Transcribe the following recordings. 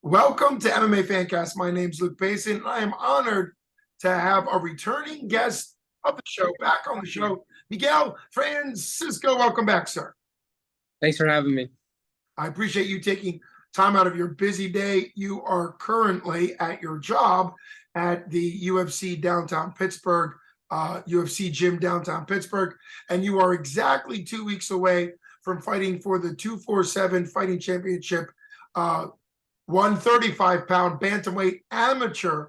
Welcome to MMA Fancast. My name's Luke Payson, and I am honored to have a returning guest of the show back on the show, Miguel Francisco. Welcome back, sir. Thanks for having me. I appreciate you taking time out of your busy day. You are currently at your job at the UFC downtown Pittsburgh, UFC gym downtown Pittsburgh, and you are exactly 2 weeks away from fighting for the 247 Fighting Championship 135-pound bantamweight amateur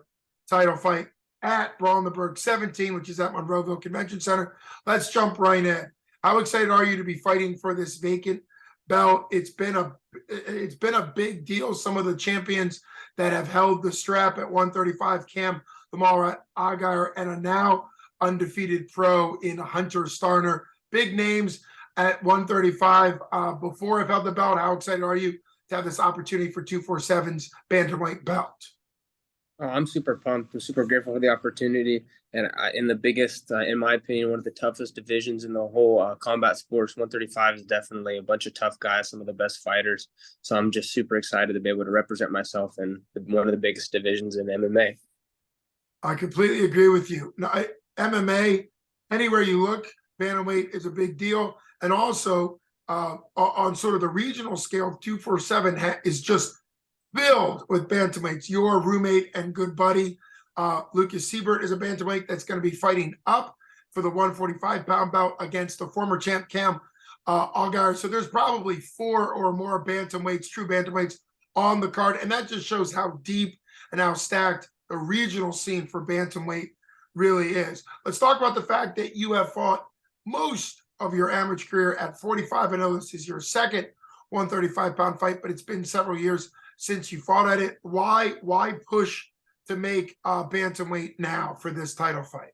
title fight at Brawl in the Burgh 17, which is at Monroeville Convention Center. Let's jump right in. How excited are you to be fighting for this vacant belt? It's been a big deal. Some of the champions that have held the strap at 135, Cam Lamal Agar, and a now undefeated pro in Hunter Starner. Big names at 135. Before I've held the belt, how excited are you to have this opportunity for 247's bantamweight belt? Oh, I'm super pumped. I'm super grateful for the opportunity. And in the biggest, in my opinion, one of the toughest divisions in the whole combat sports, 135 is definitely a bunch of tough guys, some of the best fighters. So I'm just super excited to be able to represent myself in one of the biggest divisions in MMA. I completely agree with you. Now, MMA, anywhere you look, bantamweight is a big deal. And also, on sort of the regional scale, 247 is just filled with bantamweights. Your roommate and good buddy, Lucas Siebert, is a bantamweight that's going to be fighting up for the 145-pound belt against the former champ Cam Algar. So there's probably 4 or more bantamweights, true bantamweights, on the card. And that just shows how deep and how stacked the regional scene for bantamweight really is. Let's talk about the fact that you have fought most of your amateur career at 45. I know this is your second 135-pound fight, but it's been several years since you fought at it. Why push to make bantamweight now for this title fight?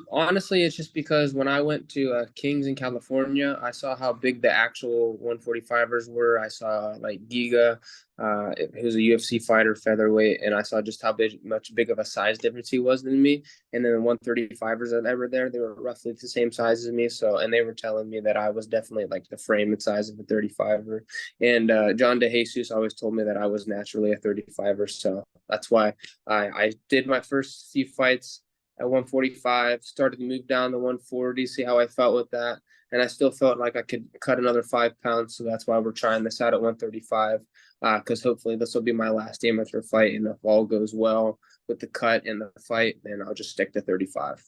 Honestly, it's just because when I went to Kings in California, I saw how big the actual 145ers were. I saw like Giga, who's a UFC fighter, featherweight, and I saw just how much big of a size difference he was than me. And then the 135ers that were there, they were roughly the same size as me. So, and they were telling me that I was definitely like the frame and size of a 35er. And John DeJesus always told me that I was naturally a 35er. So that's why I did my first few fights at 145, started to move down to 140, see how I felt with that. And I still felt like I could cut another 5 pounds. So that's why we're trying this out at 135, because hopefully this will be my last amateur fight. And if all goes well with the cut and the fight, then I'll just stick to 35.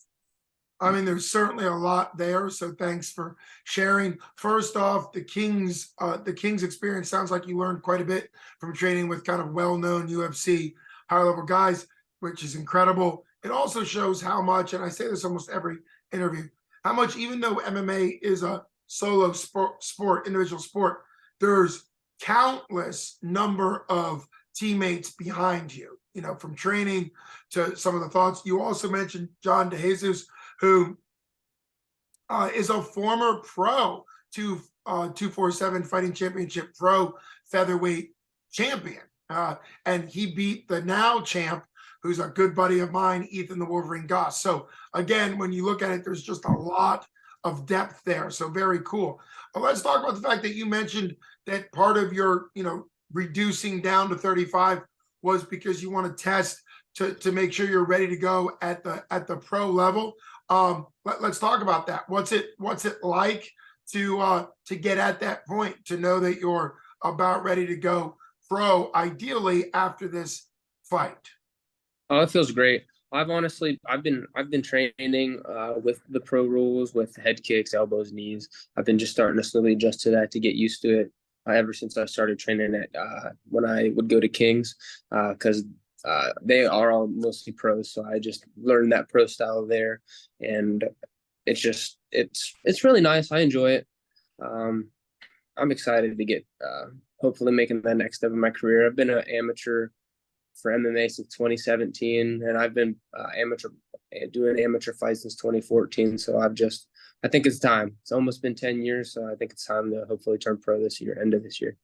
I mean, there's certainly a lot there. So thanks for sharing. First off, the Kings experience sounds like you learned quite a bit from training with kind of well-known UFC high-level guys, which is incredible. It also shows how much, and I say this almost every interview, how much, even though MMA is a solo sport, individual sport, there's countless number of teammates behind you, from training to some of the thoughts. You also mentioned John DeJesus, who is a former pro 247 Fighting Championship pro featherweight champion. And he beat the now champ, who's a good buddy of mine, Ethan the Wolverine Goss. So again, when you look at it, there's just a lot of depth there. So very cool. Let's talk about the fact that you mentioned that part of your, reducing down to 35 was because you want to test to make sure you're ready to go at the pro level. Let's talk about that. What's it like to get at that point, to know that you're about ready to go pro, ideally after this fight? Oh, it feels great. I've been training with the pro rules, with head kicks, elbows, knees. I've been just starting to slowly adjust to that, to get used to it. Ever since I started training at when I would go to Kings, because they are all mostly pros. So I just learned that pro style there, and it's really nice. I enjoy it. I'm excited to get hopefully making the next step in my career. I've been an amateur for MMA since 2017, and I've been doing amateur fights since 2014. So I think it's time. It's almost been 10 years, so I think it's time to hopefully turn pro this year, end of this year.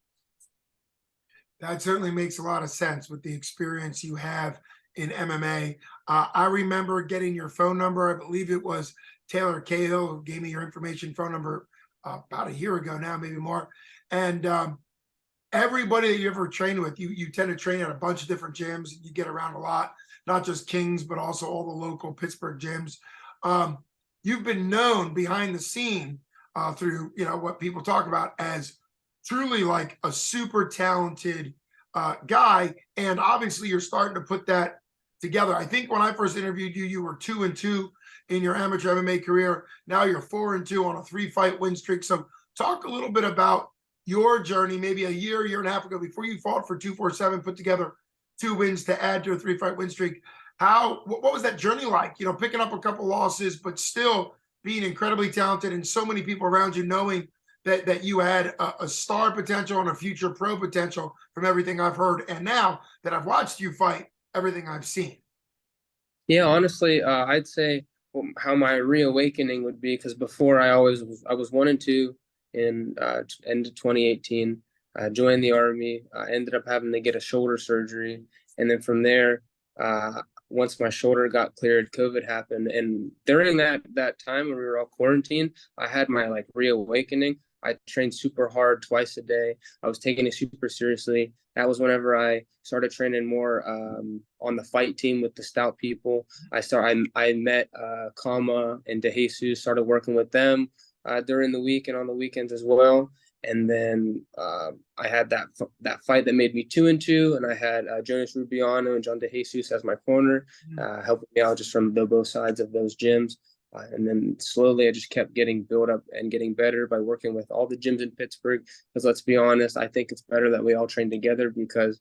That certainly makes a lot of sense with the experience you have in MMA. I remember getting your phone number. I believe it was Taylor Cahill who gave me your phone number about a year ago now, maybe more. And everybody that you ever train with, you tend to train at a bunch of different gyms. You get around a lot, not just Kings, but also all the local Pittsburgh gyms. Um, you've been known behind the scene through what people talk about as truly like a super talented guy, and obviously you're starting to put that together. I think when I first interviewed you, you were 2-2 in your amateur MMA career. Now you're 4-2 on a 3-fight win streak. So talk a little bit about your journey, maybe a year and a half ago, before you fought for 247, put together 2 wins to add to a 3-fight win streak. What was that journey like? Picking up a couple losses, but still being incredibly talented, and so many people around you knowing that you had a star potential and a future pro potential from everything I've heard, and now that I've watched you fight, everything I've seen. Yeah, honestly, I'd say how my reawakening would be, because before I was 1-2 in end of 2018. I joined the Army. I ended up having to get a shoulder surgery, and then from there, once my shoulder got cleared, COVID happened, and during that time when we were all quarantined, I had my like reawakening. I trained super hard twice a day. I was taking it super seriously. That was whenever I started training more on the fight team with the stout people. I met Kama and DeJesus, started working with them during the week and on the weekends as well. And then I had that fight that made me 2-2, and I had Jonas Rubiano and John DeJesus as my corner, helping me out just from both sides of those gyms. And then slowly I just kept getting built up and getting better by working with all the gyms in Pittsburgh. Because let's be honest, I think it's better that we all train together, because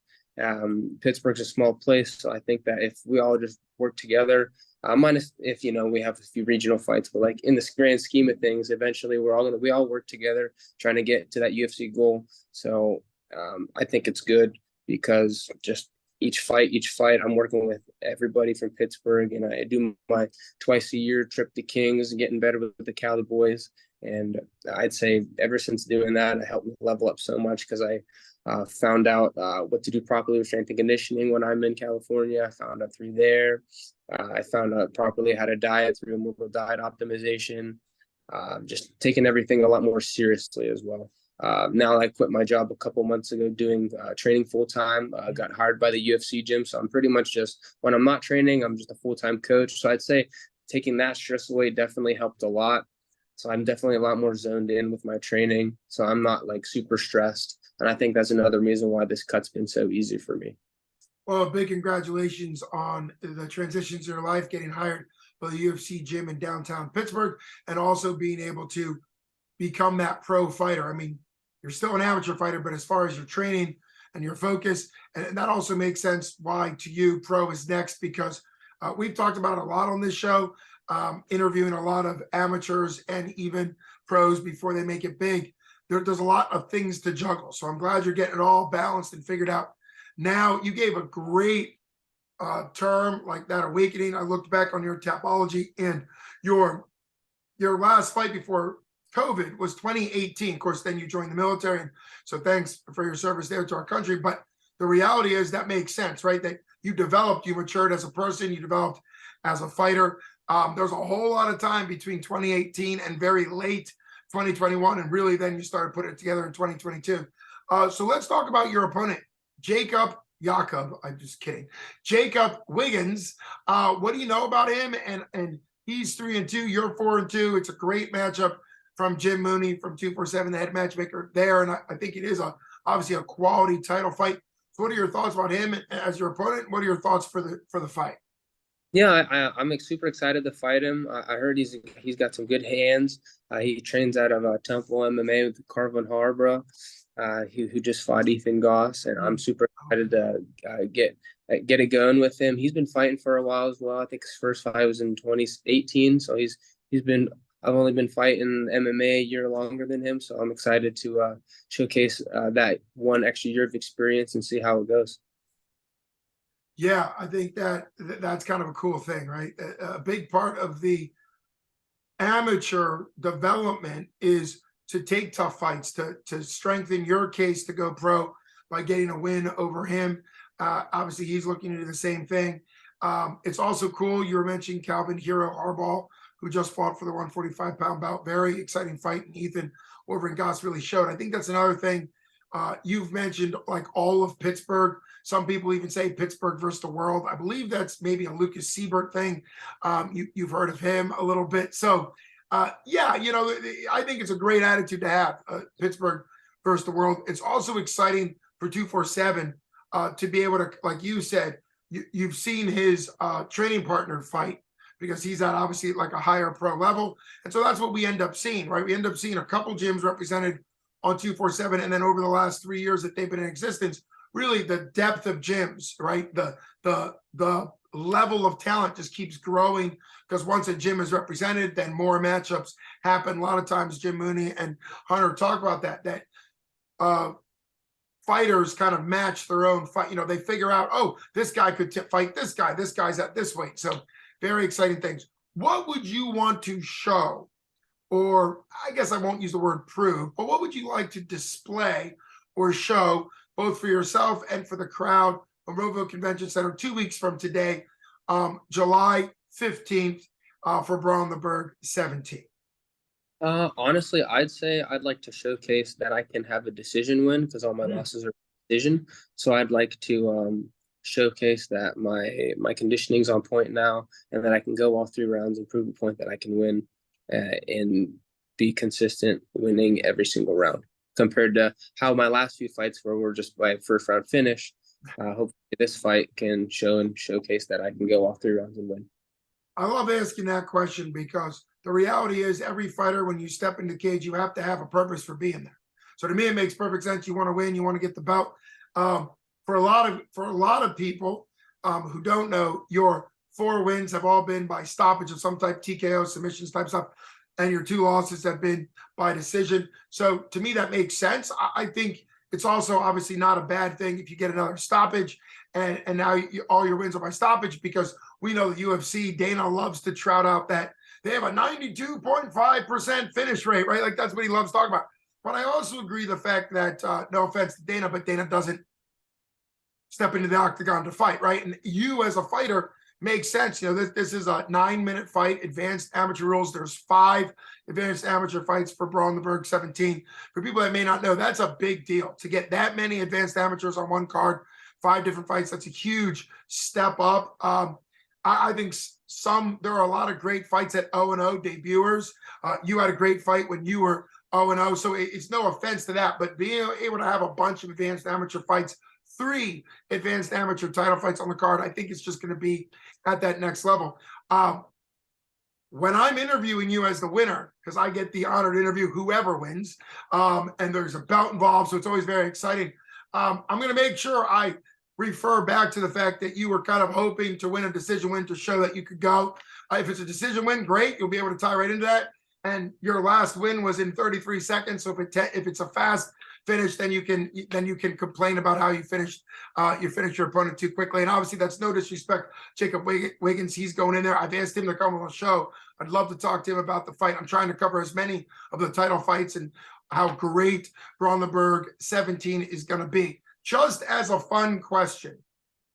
Pittsburgh's a small place. So I think that if we all just work together, minus if we have a few regional fights, but like in the grand scheme of things, eventually we all work together trying to get to that UFC goal. So I think it's good, because just each fight, I'm working with everybody from Pittsburgh, and I do my twice a year trip to Kings and getting better with the Cali boys. And I'd say ever since doing that, it helped me level up so much, because I found out what to do properly with strength and conditioning when I'm in California. I found out through there. I found out properly how to diet through mobile diet optimization, just taking everything a lot more seriously as well. Now I quit my job a couple months ago doing training full time. Got hired by the UFC gym, so I'm pretty much just, when I'm not training, I'm just a full-time coach. So I'd say taking that stress away definitely helped a lot. So I'm definitely a lot more zoned in with my training. So I'm not like super stressed, and I think that's another reason why this cut's been so easy for me. Well, big congratulations on the transitions in your life, getting hired by the UFC gym in downtown Pittsburgh, and also being able to become that pro fighter. I mean, you're still an amateur fighter, but as far as your training and your focus, and that also makes sense why to you pro is next, because we've talked about it a lot on this show, interviewing a lot of amateurs and even pros before they make it big. There's a lot of things to juggle. So I'm glad you're getting it all balanced and figured out. Now, you gave a great term like that awakening. I looked back on your Tapology, and your last fight before COVID was 2018. Of course, then you joined the military, and so thanks for your service there to our country. But the reality is that makes sense, right? That you matured as a person, you developed as a fighter. There's a whole lot of time between 2018 and very late 2021, and really then you started putting it together in 2022. So let's talk about your opponent, Jacob. I'm just kidding. Jacob Wiggins. What do you know about him? And he's 3-2. You're 4-2. It's a great matchup from Jim Mooney from 247, the head matchmaker there. And I think it is obviously a quality title fight. So what are your thoughts about him as your opponent? What are your thoughts for the fight? Yeah, I'm super excited to fight him. I heard he's got some good hands. He trains out of Temple MMA with Carvin Harborough, who just fought Ethan Goss, and I'm super excited to get it going with him. He's been fighting for a while as well. I think his first fight was in 2018, so I've only been fighting MMA a year longer than him, so I'm excited to showcase that one extra year of experience and see how it goes. Yeah, I think that's kind of a cool thing, right? A big part of the amateur development is to take tough fights, to strengthen your case to go pro by getting a win over him. Obviously, he's looking to do the same thing. It's also cool. You were mentioning Calvin Hero Harbaugh, who just fought for the 145-pound bout. Very exciting fight, and Ethan over in Goss really showed. I think that's another thing You've mentioned like all of Pittsburgh. Some people even say Pittsburgh versus the world. I believe that's maybe a Lucas Siebert thing. You've heard of him a little bit. So, yeah, you know, I think it's a great attitude to have, Pittsburgh versus the world. It's also exciting for 247 to be able to, like you said, you've seen his training partner fight because he's at obviously like a higher pro level. And so that's what we end up seeing, right? We end up seeing a couple gyms represented on 247. And then over the last 3 years that they've been in existence, really the depth of gyms, right? The level of talent just keeps growing because once a gym is represented, then more matchups happen. A lot of times Jim Mooney and Hunter talk about that fighters kind of match their own fight. You know, they figure out, oh, this guy could fight this guy. This guy's at this weight. So very exciting things. What would you want to show? Or I guess I won't use the word prove, but what would you like to display or show both for yourself and for the crowd of Roeville Convention Center 2 weeks from today, July 15th, for Brawl on the Burgh 17? Honestly, I'd say I'd like to showcase that I can have a decision win because all my losses are decision. So I'd like to showcase that my conditioning's on point now, and that I can go all 3 rounds and prove a point that I can win and be consistent, winning every single round. Compared to how my last few fights were just by first round finish. Hopefully this fight can show and showcase that I can go all 3 rounds and win. I love asking that question because the reality is every fighter, when you step in the cage, you have to have a purpose for being there. So to me, it makes perfect sense. You want to win, you want to get the belt. For a lot of people who don't know, your 4 wins have all been by stoppage of some type, TKO, submissions type stuff, and your 2 losses have been by decision. So to me, that makes sense. I think it's also obviously not a bad thing if you get another stoppage, and now all your wins are by stoppage, because we know the UFC, Dana loves to trout out that they have a 92.5% finish rate, right? Like that's what he loves talking about. But I also agree the fact that, no offense to Dana, but Dana doesn't step into the octagon to fight, right? And you as a fighter makes sense. You know, this is a 9-minute fight, advanced amateur rules. There's 5 advanced amateur fights for Brawl on the Burgh 17. For people that may not know, that's a big deal to get that many advanced amateurs on one card, 5 different fights. That's a huge step up. I think there are a lot of great fights at 0-0 debuters. You had a great fight when you were 0-0, so it's no offense to that, but being able to have a bunch of advanced amateur fights, 3 advanced amateur title fights on the card, I think it's just going to be at that next level. When I'm interviewing you as the winner, because I get the honor to interview whoever wins, and there's a belt involved, so it's always very exciting. I'm going to make sure I refer back to the fact that you were kind of hoping to win a decision win to show that you could go. If it's a decision win, great. You'll be able to tie right into that. And your last win was in 33 seconds. So if it's a fast finish, then you can complain about how you finished your opponent too quickly. And obviously that's no disrespect. Jacob Wiggins, he's going in there. I've asked him to come on the show. I'd love to talk to him about the fight. I'm trying to cover as many of the title fights and how great Brawl on the Burgh 17 is going to be. Just as a fun question,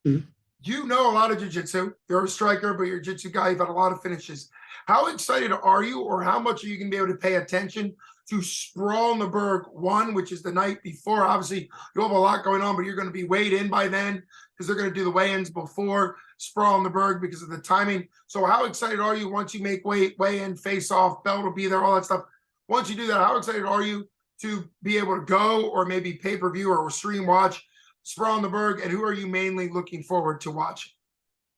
you know a lot of jiu-jitsu. You're a striker, but you're a jiu-jitsu guy. You've had a lot of finishes. How excited are you, or how much are you going to be able to pay attention to Brawl on the Burgh 1, which is the night before? Obviously, you have a lot going on, but you're going to be weighed in by then because they're going to do the weigh-ins before Brawl on the Burgh because of the timing. So how excited are you once you make weigh-in, face-off, belt will be there, all that stuff? Once you do that, how excited are you to be able to go, or maybe pay-per-view or stream watch Brawl on the Burgh, and who are you mainly looking forward to watching?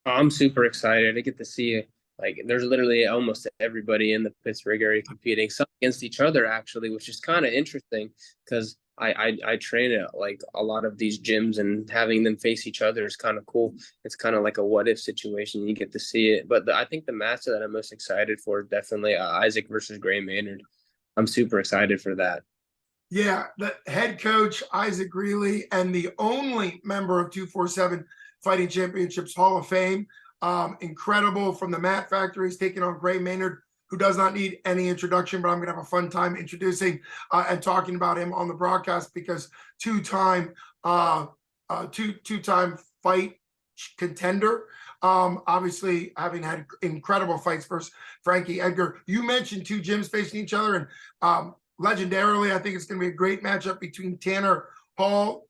I'm super excited. I get to see it. Like, there's literally almost everybody in the Pittsburgh area competing, some against each other actually, which is kind of interesting because I train at like a lot of these gyms, and having them face each other is kind of cool. It's kind of like a what if situation. You get to see it. But I think the match that I'm most excited for is definitely Isaac versus Gray Maynard. I'm super excited for that. Yeah, the head coach, Isaac Greeley, and the only member of 247 Fighting Championships Hall of Fame. Incredible from the Mat Factory. He's taking on Gray Maynard, who does not need any introduction, but I'm going to have a fun time introducing and talking about him on the broadcast because two-time fight contender. Obviously, having had incredible fights versus Frankie Edgar. You mentioned 2 gyms facing each other, and legendarily, I think it's going to be a great matchup between Tanner Paul,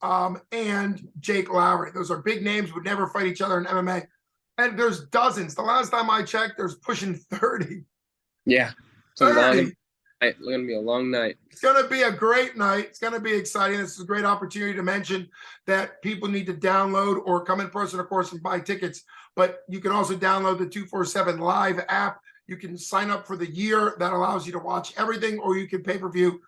and Jake Lowry. Those are big names, would never fight each other in MMA. And there's dozens. The last time I checked, there's pushing 30. Yeah, it's a 30. long night. It's gonna be a long night. It's going to be a great night. It's going to be exciting. This is a great opportunity to mention that people need to download or come in person, of course, and buy tickets. But you can also download the 247 Live app. You can sign up for the year. That allows you to watch everything, or you can pay-per-view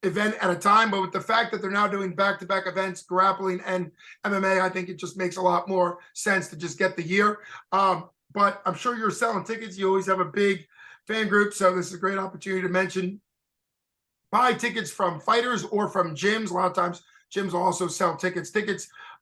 event at a time. But with the fact that they're now doing back-to-back events, grappling and MMA, I think it just makes a lot more sense to just get the year. But I'm sure you're selling tickets. You always have a big fan group, so this is a great opportunity to mention. Buy tickets from fighters or from gyms. A lot of times gyms will also sell tickets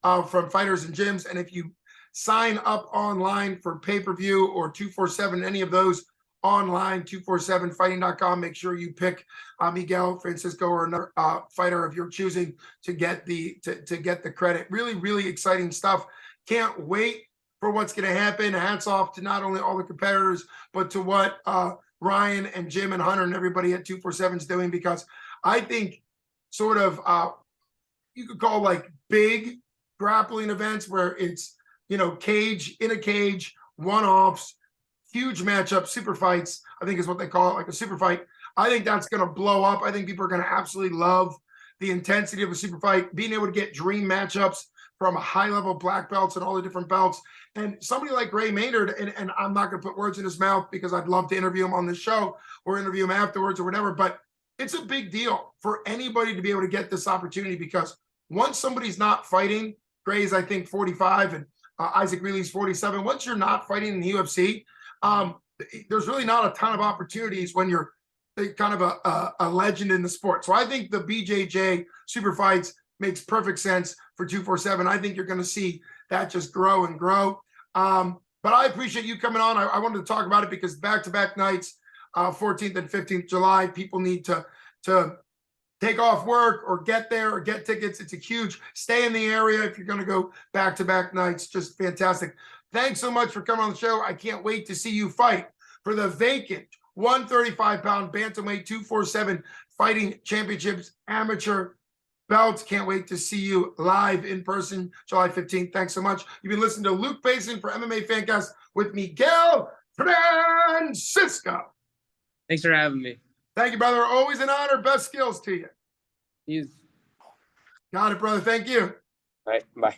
from fighters and gyms. And if you sign up online for pay-per-view or 247, any of those online, 247fighting.com, make sure you pick Miguel Francisco or another fighter of your choosing to get the credit. Really, really exciting stuff. Can't wait for what's going to happen. Hats off to not only all the competitors, but to what Ryan and Jim and Hunter and everybody at 247 is doing, because I think sort of you could call like big grappling events where it's, cage in a cage, one-offs, huge matchups, super fights, I think is what they call it, like a super fight. I think that's going to blow up. I think people are going to absolutely love the intensity of a super fight, being able to get dream matchups from high-level black belts and all the different belts. And somebody like Ray Maynard, and I'm not going to put words in his mouth because I'd love to interview him on this show or interview him afterwards or whatever, but it's a big deal for anybody to be able to get this opportunity, because once somebody's not fighting, Gray's, I think, 45, and Isaac Reilly's 47. Once you're not fighting in the UFC, there's really not a ton of opportunities when you're kind of a legend in the sport. So I think the BJJ super fights makes perfect sense for 247. I think you're going to see that just grow and grow. But I appreciate you coming on. I wanted to talk about it because back-to-back nights, 14th and 15th July, people need to take off work or get there or get tickets. It's a huge stay in the area if you're going to go back-to-back nights. Just fantastic. Thanks so much for coming on the show. I can't wait to see you fight for the vacant 135-pound bantamweight 247 fighting championships amateur belts. Can't wait to see you live in person July 15th. Thanks so much. You've been listening to Luke Payson for MMA Fancast with Miguel Francisco. Thanks for having me. Thank you, brother. Always an honor. Best skills to you. You. Got it, brother. Thank you. All right. Bye.